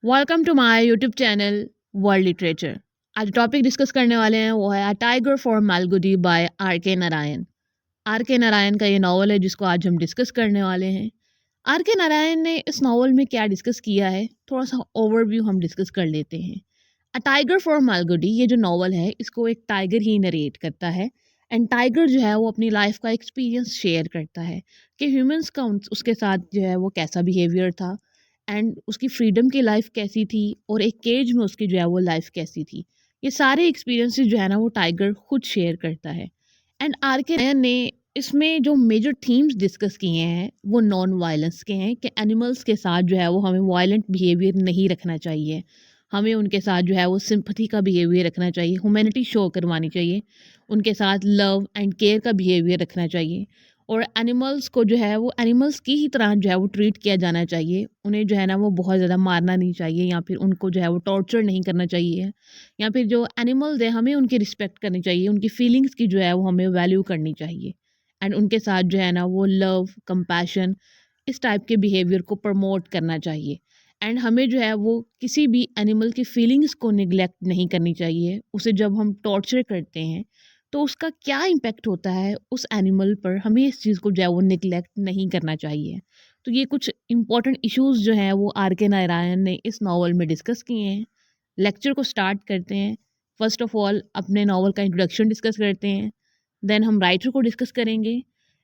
Welcome to my YouTube channel World Literature. आज topic discuss करने वाले हैं वो है a tiger for Malgudi by R K Narayan. Are K Narayan का ये नावल है जिसको आज हम डिस्कस करने वाले हैं। आर के नारायण ने इस नावल में क्या डिस्कस किया है, थोड़ा सा ओवरव्यू हम डिस्कस कर लेते हैं। अ टाइगर फॉर मालगुडी ये जो नावल है इसको एक टाइगर ही नरेट करता है। एंड टाइगर जो है वो अपनी लाइफ का एक्सपीरियंस शेयर करता है कि ह्यूमंस का उसके साथ जो है वो कैसा बिहेवियर था एंड उसकी फ्रीडम की लाइफ कैसी थी और एक केज में उसकी जो है वो लाइफ कैसी थी। ये सारे एक्सपीरियंसेस जो है ना वो टाइगर खुद शेयर करता है। एंड आर के नारायण ने इसमें जो मेजर थीम्स डिस्कस किए हैं वो नॉन वायलेंस के हैं कि एनिमल्स के साथ जो है वो हमें वायलेंट बिहेवियर नहीं रखना चाहिए। हमें उनके साथ जो है वो सिंपथी का बिहेवियर रखना चाहिए, ह्यूमैनिटी शो करवानी चाहिए, उनके साथ लव एंड केयर का बिहेवियर रखना चाहिए। और एनिमल्स को जो है वो एनिमल्स की ही तरह जो है वो ट्रीट किया जाना चाहिए। उन्हें जो है ना वो बहुत ज़्यादा मारना नहीं चाहिए या फिर उनको जो है वो टॉर्चर नहीं करना चाहिए। या फिर जो एनिमल्स है हमें उनकी रिस्पेक्ट करनी चाहिए, उनकी फीलिंग्स की जो है वो हमें वैल्यू करनी चाहिए। एंड उनके साथ जो है ना वो लव, कंपैशन, इस टाइप के बिहेवियर को प्रमोट करना चाहिए। एंड हमें जो है वो किसी भी एनिमल की फीलिंग्स को निगलेक्ट नहीं करनी चाहिए। उसे जब हम टॉर्चर करते हैं तो उसका क्या इम्पैक्ट होता है उस एनिमल पर, हमें इस चीज़ को जो है वो निगलेक्ट नहीं करना चाहिए। तो ये कुछ इंपॉर्टेंट इश्यूज जो हैं वो आर के नारायण ने इस नावल में डिस्कस किए हैं। लेक्चर को स्टार्ट करते हैं। फर्स्ट ऑफ ऑल अपने नावल का इंट्रोडक्शन डिस्कस करते हैं, देन हम राइटर को डिस्कस करेंगे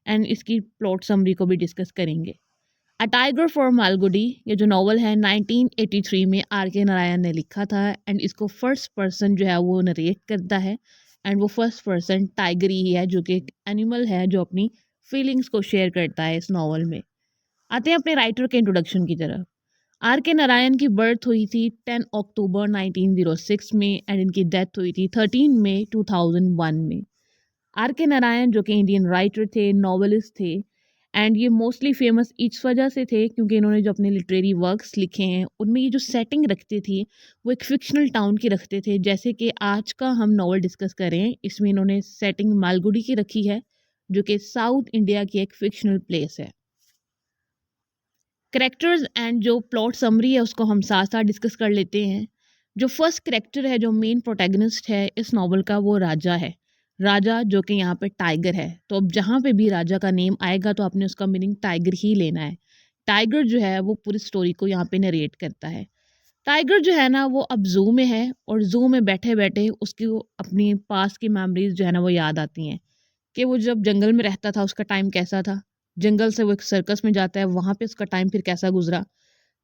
एंड इसकी प्लॉट समरी को भी डिस्कस करेंगे। अ टाइगर फॉर मालगुडी ये जो नावल है 1983 में आर के नारायण ने लिखा था। एंड इसको फर्स्ट पर्सन जो है वो नरेट करता है। एंड वो फर्स्ट पर्सन टाइगर ही है जो कि एक एनिमल है जो अपनी फीलिंग्स को शेयर करता है इस नावल में। आते हैं अपने राइटर के इंट्रोडक्शन की तरफ। आर के नारायण की बर्थ हुई थी 10 अक्टूबर 1906 में एंड इनकी डेथ हुई थी 13 मई 2001 में। आर के नारायण जो कि इंडियन राइटर थे, नॉवेलिस्ट थे। एंड ये मोस्टली फेमस इस वजह से थे क्योंकि इन्होंने जो अपने लिटरेरी वर्क्स लिखे हैं उनमें ये जो सेटिंग रखते थे वो एक फिक्शनल टाउन की रखते थे। जैसे कि आज का हम नावल डिस्कस करें, इसमें इन्होंने सेटिंग मालगुडी की रखी है जो कि साउथ इंडिया की एक फिक्शनल प्लेस है। करेक्टर्स एंड जो प्लॉट समरी है उसको हम साथ साथ डिस्कस कर लेते हैं। जो फर्स्ट करेक्टर है, जो मेन प्रोटैगनिस्ट है इस नावल का, वो राजा है। राजा जो कि यहाँ पे टाइगर है। तो अब जहाँ पे भी राजा का नेम आएगा तो आपने उसका मीनिंग टाइगर ही लेना है। टाइगर जो है वो पूरी स्टोरी को यहाँ पे नरेट करता है। टाइगर जो है ना वो अब जू में है और जू में बैठे बैठे उसकी वो अपनी पास की मेमोरीज जो है ना वो याद आती हैं कि वो जब जंगल में रहता था उसका टाइम कैसा था। जंगल से वो एक सर्कस में जाता है, वहाँ पे उसका टाइम फिर कैसा गुजरा।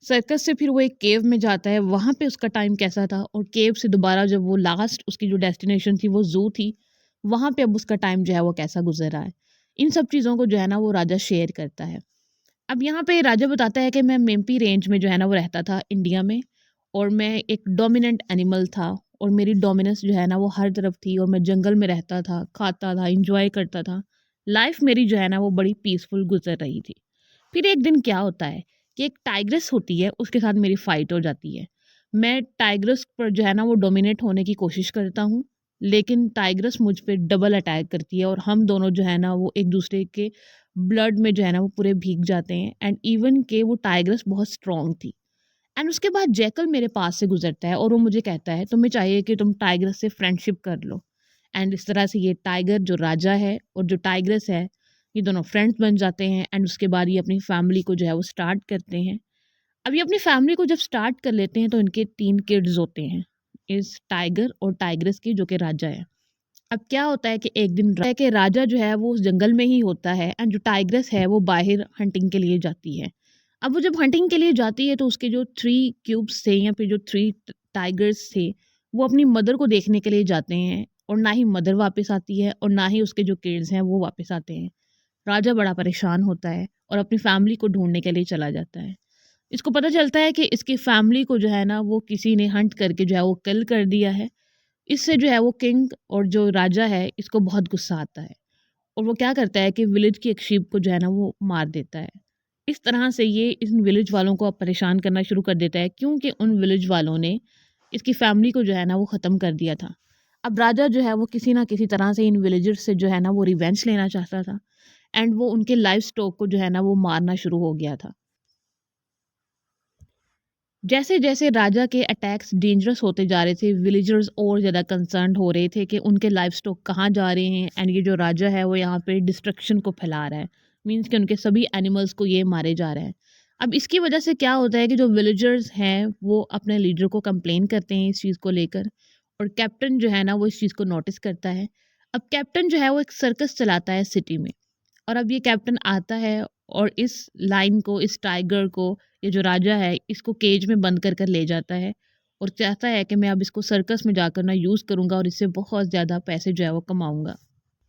सर्कस से फिर वो एक केव में जाता है, वहाँ पे उसका टाइम कैसा था। और केव से दोबारा जब वो लास्ट उसकी जो डेस्टिनेशन थी वो जू थी, वहाँ पे अब उसका टाइम जो है वो कैसा गुजर रहा है। इन सब चीज़ों को जो है ना वो राजा शेयर करता है। अब यहाँ पे राजा बताता है कि मैं मेम्पी रेंज में जो है ना वो रहता था इंडिया में, और मैं एक डोमिनेंट एनिमल था और मेरी डोमिनेंस जो है ना वो हर तरफ थी और मैं जंगल में रहता था, खाता था, इंजॉय करता था। लाइफ मेरी जो है ना वो बड़ी पीसफुल गुजर रही थी। फिर एक दिन क्या होता है कि एक टाइग्रेस होती है, उसके साथ मेरी फाइट हो जाती है। मैं टाइग्रेस पर जो है ना वो डोमिनेट होने की कोशिश करता हूँ, लेकिन टाइग्रेस मुझ पे डबल अटैक करती है और हम दोनों जो है ना वो एक दूसरे के ब्लड में जो है ना वो पूरे भीग जाते हैं। एंड इवन के वो टाइग्रेस बहुत स्ट्रांग थी। एंड उसके बाद जैकल मेरे पास से गुजरता है और वो मुझे कहता है तुम्हें चाहिए कि तुम टाइग्रेस से फ्रेंडशिप कर लो। एंड इस तरह से ये टाइगर जो राजा है और जो टाइग्रेस है, ये दोनों फ्रेंड्स बन जाते हैं। एंड उसके बाद ये अपनी फैमिली को जो है वो स्टार्ट करते हैं। अब ये अपनी फैमिली को जब स्टार्ट कर लेते हैं तो इनके 3 किड्स होते हैं, इस टाइगर और टाइग्रेस की जो कि राजा है। अब क्या होता है कि एक दिन है कि राजा जो है वो उस जंगल में ही होता है एंड जो टाइग्रेस है वो बाहर हंटिंग के लिए जाती है। अब वो जब हंटिंग के लिए जाती है तो उसके जो 3 क्यूब्स थे या फिर जो 3 टाइगर्स थे वो अपनी मदर को देखने के लिए जाते हैं, और ना ही मदर वापस आती है और ना ही उसके जो किड्स हैं वो वापस आते हैं। राजा बड़ा परेशान होता है और अपनी फैमिली को ढूंढने के लिए चला जाता है। इसको पता चलता है कि इसकी फैमिली को जो है ना वो किसी ने हंट करके जो है वो किल कर दिया है। इससे जो है वो किंग और जो राजा है इसको बहुत गुस्सा आता है और वो क्या करता है कि विलेज की एक शीप को जो है ना वो मार देता है। इस तरह से ये इन विलेज वालों को अब परेशान करना शुरू कर देता है क्योंकि उन विलेज वालों ने इसकी फैमिली को जो है ना वो ख़त्म कर दिया था। अब राजा जो है वो किसी ना किसी तरह से इन विलेजर्स से जो है ना वो रिवेंज लेना चाहता था। एंड वो उनके लाइफ स्टॉक को जो है ना वो मारना शुरू हो गया था। जैसे जैसे राजा के अटैक्स डेंजरस होते जा रहे थे, विलेजर्स और ज़्यादा कंसर्न हो रहे थे कि उनके लाइफ स्टॉक कहाँ जा रहे हैं, एंड ये जो राजा है वो यहाँ पे डिस्ट्रक्शन को फैला रहा है। मीन्स कि उनके सभी एनिमल्स को ये मारे जा रहे हैं। अब इसकी वजह से क्या होता है कि जो विलेजर्स हैं वो अपने लीडर को कंप्लेन करते हैं इस चीज़ को लेकर, और कैप्टन जो है ना वो इस चीज़ को नोटिस करता है। अब कैप्टन जो है वो एक सर्कस चलाता है सिटी में, और अब ये कैप्टन आता है और इस लाइन को, इस टाइगर को, ये जो राजा है इसको केज में बंद कर कर ले जाता है, और चाहता है कि मैं अब इसको सर्कस में जाकर ना यूज़ करूँगा और इससे बहुत ज़्यादा पैसे जो है वो कमाऊँगा।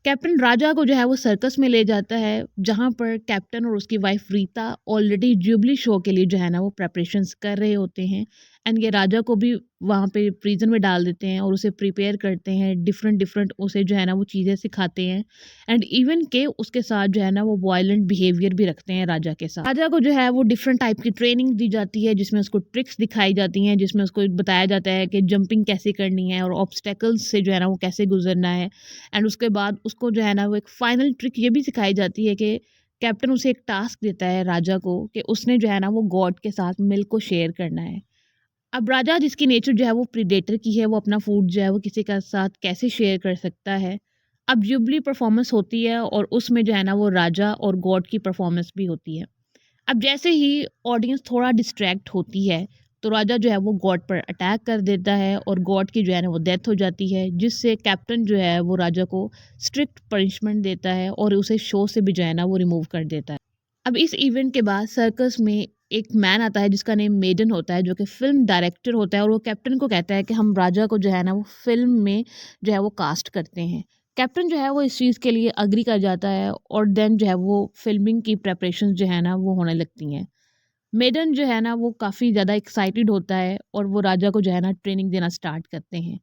कैप्टन राजा को जो है वो सर्कस में ले जाता है, जहाँ पर कैप्टन और उसकी wife Rita already jubilee show के लिए जो है ना वो प्रेपरेशंस कर रहे होते हैं, एंड ये राजा को भी वहाँ पे प्रिजन में डाल देते हैं और उसे प्रिपेयर करते हैं, डिफरेंट डिफरेंट उसे जो है ना वो चीज़ें सिखाते हैं, एंड इवन के उसके साथ जो है ना वो वायलेंट बिहेवियर भी रखते हैं राजा के साथ। राजा को जो है वो डिफरेंट टाइप की ट्रेनिंग दी जाती है, जिसमें उसको ट्रिक्स दिखाई जाती हैं, जिसमें उसको बताया जाता है कि जंपिंग कैसे करनी है और ऑब्स्टेकल्स से जो है ना वो कैसे गुजरना है। एंड उसके बाद उसको जो है ना वो एक फाइनल ट्रिक ये भी सिखाई जाती है कि कैप्टन उसे एक टास्क देता है राजा को, कि उसने जो है ना वो गॉड के साथ मिल्क को शेयर करना है। अब राजा जिसकी नेचर जो है वो प्रीडेटर की है, वो अपना फूड जो है वो किसी के साथ कैसे शेयर कर सकता है। अब जुबली परफॉर्मेंस होती है और उसमें जो है ना वो राजा और गॉड की परफॉर्मेंस भी होती है। अब जैसे ही ऑडियंस थोड़ा डिस्ट्रैक्ट होती है, तो राजा जो है वो गॉड पर अटैक कर देता है और गॉड की जो है ना वो डेथ हो जाती है, जिससे कैप्टन जो है वो राजा को स्ट्रिक्ट पनिशमेंट देता है और उसे शो से भी जो है ना वो रिमूव कर देता है। अब इस इवेंट के बाद सर्कस में एक मैन आता है जिसका नेम मेडन होता है, जो कि फ़िल्म डायरेक्टर होता है, और वो कैप्टन को कहता है कि हम राजा को जो है ना वो फ़िल्म में जो है वो कास्ट करते हैं। कैप्टन जो है वो इस चीज़ के लिए एग्री कर जाता है, और देन जो है वो फ़िल्मिंग की प्रिपरेशंस जो है ना वो होने लगती हैं। मेडन जो है ना वो काफ़ी ज़्यादा एक्साइटेड होता है और वो राजा को जो है ना ट्रेनिंग देना स्टार्ट करते हैं।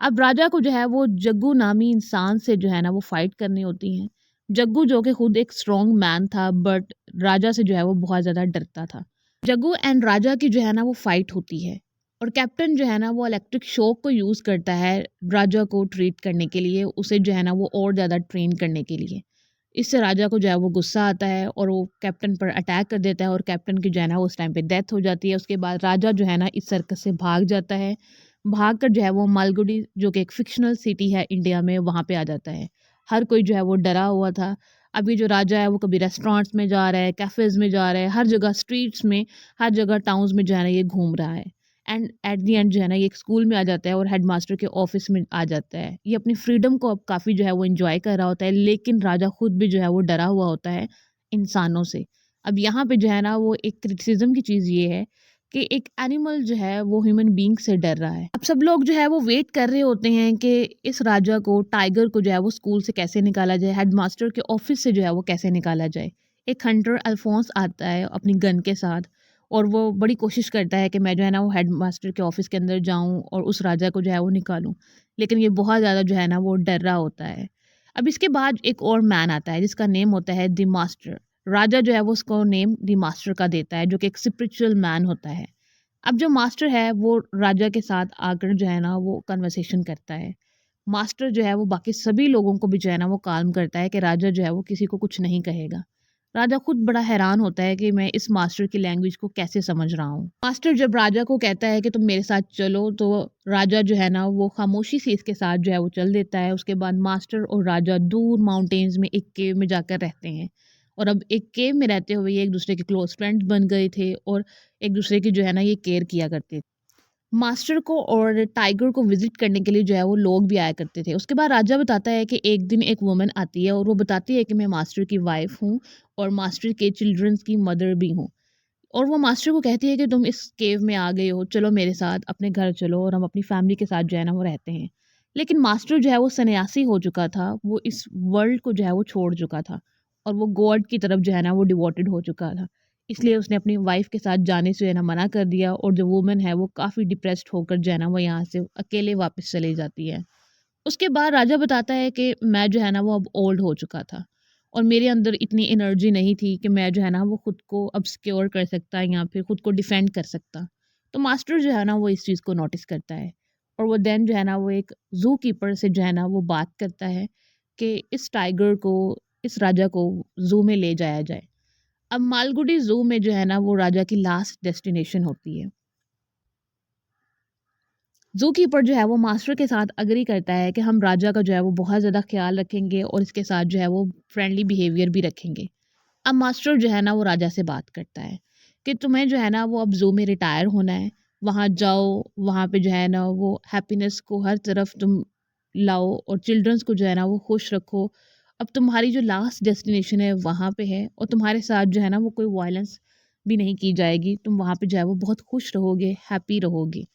अब राजा को जो है वो जग्गू नामी इंसान से जो है ना वो फाइट करनी होती हैं। जग्गू जो कि खुद एक स्ट्रॉन्ग मैन था, बट राजा से जो है वो बहुत ज़्यादा डरता था। जग्गू एंड राजा की जो है ना वो फाइट होती है, और कैप्टन जो है ना वो इलेक्ट्रिक शॉक को यूज़ करता है राजा को ट्रीट करने के लिए, उसे जो है ना वो और ज़्यादा ट्रेन करने के लिए। इससे राजा को जो है वो गुस्सा आता है और वो कैप्टन पर अटैक कर देता है, और कैप्टन की जो है ना उस टाइम पे डेथ हो जाती है। उसके बाद राजा जो है ना इस सर्कस से भाग जाता है। भाग कर जो है वो मालगुडी, जो कि एक फ़िक्शनल सिटी है इंडिया में, वहाँ पे आ जाता है। हर कोई जो है वो डरा हुआ था। अब ये जो राजा है वो कभी रेस्टोरेंट्स में जा रहा है, कैफ़ेज़ में जा रहा है, हर जगह स्ट्रीट्स में, हर जगह टाउन्स में जो है ना ये घूम रहा है। एंड एट द एंड जो है ना ये एक स्कूल में आ जाता है और हेडमास्टर के ऑफ़िस में आ जाता है। ये अपनी फ्रीडम को अब काफ़ी जो है वो एन्जॉय कर रहा होता है, लेकिन राजा खुद भी जो है वो डरा हुआ होता है इंसानों से। अब यहाँ पे जो है ना वो एक क्रिटिसिज़्म की चीज़ ये है कि एक एनिमल जो है वो ह्यूमन बीइंग से डर रहा है। अब सब लोग जो है वो वेट कर रहे होते हैं कि इस राजा को, टाइगर को जो है वो स्कूल से कैसे निकाला जाए, हेडमास्टर के ऑफ़िस से जो है वो कैसे निकाला जाए। एक हंटर अल्फोंस आता है अपनी गन के साथ, और वो बड़ी कोशिश करता है कि मैं जो है ना वो हेडमास्टर के ऑफ़िस के अंदर जाऊँ और उस राजा को जो है वो निकालूँ। लेकिन ये बहुत ज़्यादा जो है ना वो डर रहा होता है। अब इसके बाद एक और मैन आता है जिसका नेम होता है द मास्टर। राजा जो है वो उसको नेम द मास्टर का देता है, जो कि एक स्पिरिचुअल मैन होता है। अब जो मास्टर है वो राजा के साथ आकर जो है ना वो कन्वर्सेशन करता है। मास्टर जो है वो बाकी सभी लोगों को भी जो है ना वो काल्म करता है कि राजा जो है वो किसी को कुछ नहीं कहेगा। राजा खुद बड़ा हैरान होता है कि मैं इस मास्टर की लैंग्वेज को कैसे समझ रहा हूँ। मास्टर जब राजा को कहता है कि तुम मेरे साथ चलो, तो राजा जो है ना वो खामोशी से इसके साथ जो है वो चल देता है। उसके बाद मास्टर और राजा दूर माउंटेन्स में एक केव में जाकर रहते हैं, और अब एक केव में रहते हुए ये एक दूसरे के क्लोज फ्रेंड्स बन गए थे, और एक दूसरे की जो है ना ये केयर किया करते थे। मास्टर को और टाइगर को विज़िट करने के लिए जो है वो लोग भी आया करते थे। उसके बाद राजा बताता है कि एक दिन एक वुमन आती है और वो बताती है कि मैं मास्टर की वाइफ़ हूँ और मास्टर के चिल्ड्रंस की मदर भी हूँ। और वो मास्टर को कहती है कि तुम इस केव में आ गए हो, चलो मेरे साथ अपने घर चलो और हम अपनी फैमिली के साथ जो है ना वो रहते हैं। लेकिन मास्टर जो है वो सन्यासी हो चुका था, वो इस वर्ल्ड को जो है वो छोड़ चुका था, और वो गॉड की तरफ जो है ना वो डिवोटेड हो चुका था। इसलिए उसने अपनी वाइफ़ के साथ जाने से जो है ना मना कर दिया, और जो वुमन है वो काफ़ी डिप्रेस्ड होकर जो है ना वो यहाँ से अकेले वापस चली जाती है। उसके बाद राजा बताता है कि मैं जो है ना वो अब ओल्ड हो चुका था, और मेरे अंदर इतनी एनर्जी नहीं थी कि मैं जो है ना वो खुद को अब सिक्योर कर सकता या फिर खुद को डिफेंड कर सकता। तो मास्टर जो है ना वो इस चीज़ को नोटिस करता है, और वो देन जो है ना वो एक ज़ू कीपर से जो है ना वो बात करता है कि इस टाइगर को, इस राजा को ज़ू में ले जाया जाए। अब मालगुडी ज़ू में जो है ना वो राजा की लास्ट डेस्टिनेशन होती है। ज़ू कीपर जो है वो मास्टर के साथ एग्री करता है कि हम राजा का जो है वो बहुत ज़्यादा ख्याल रखेंगे और इसके साथ जो है वो फ्रेंडली बिहेवियर भी रखेंगे। अब मास्टर जो है ना वो राजा से बात करता है कि तुम्हें जो है ना वो अब ज़ू में रिटायर होना है, वहाँ जाओ, वहाँ पे जो है ना वो हैप्पीनेस को हर तरफ तुम लाओ और चिल्ड्रंस को जो है ना वो खुश रखो। अब तुम्हारी जो लास्ट डेस्टिनेशन है वहाँ पे है और तुम्हारे साथ जो है ना वो कोई वायलेंस भी नहीं की जाएगी, तुम वहाँ पे जो है वो बहुत खुश रहोगे, हैप्पी रहोगे।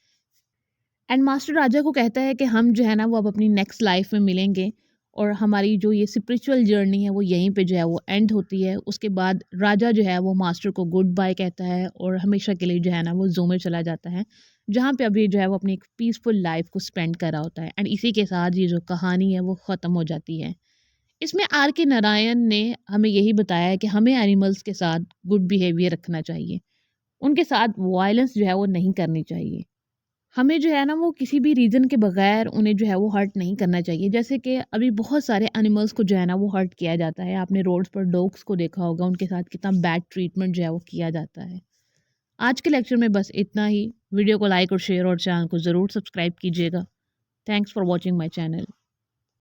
एंड मास्टर राजा को कहता है कि हम जो है ना वो अब अपनी नेक्स्ट लाइफ में मिलेंगे और हमारी जो ये स्पिरिचुअल जर्नी है वो यहीं पे जो है वो एंड होती है। उसके बाद राजा जो है वो मास्टर को गुड बाय कहता है और हमेशा के लिए जो है ना वो ज़ू में चला जाता है, जहाँ पे अभी जो है वो अपनी एक पीसफुल लाइफ को स्पेंड कर रहा होता है। एंड इसी के साथ ये जो कहानी है वो ख़त्म हो जाती है। इसमें आर के नारायण ने हमें यही बताया है कि हमें एनिमल्स के साथ गुड बिहेवियर रखना चाहिए, उनके साथ वायलेंस जो है वो नहीं करनी चाहिए। हमें जो है ना वो किसी भी रीज़न के बगैर उन्हें जो है वो हर्ट नहीं करना चाहिए। जैसे कि अभी बहुत सारे एनिमल्स को जो है ना वो हर्ट किया जाता है। आपने रोड्स पर डॉग्स को देखा होगा, उनके साथ कितना बैड ट्रीटमेंट जो है वो किया जाता है। आज के लेक्चर में बस इतना ही। वीडियो को लाइक और शेयर और चैनल को ज़रूर सब्सक्राइब कीजिएगा। Thanks for watching my channel.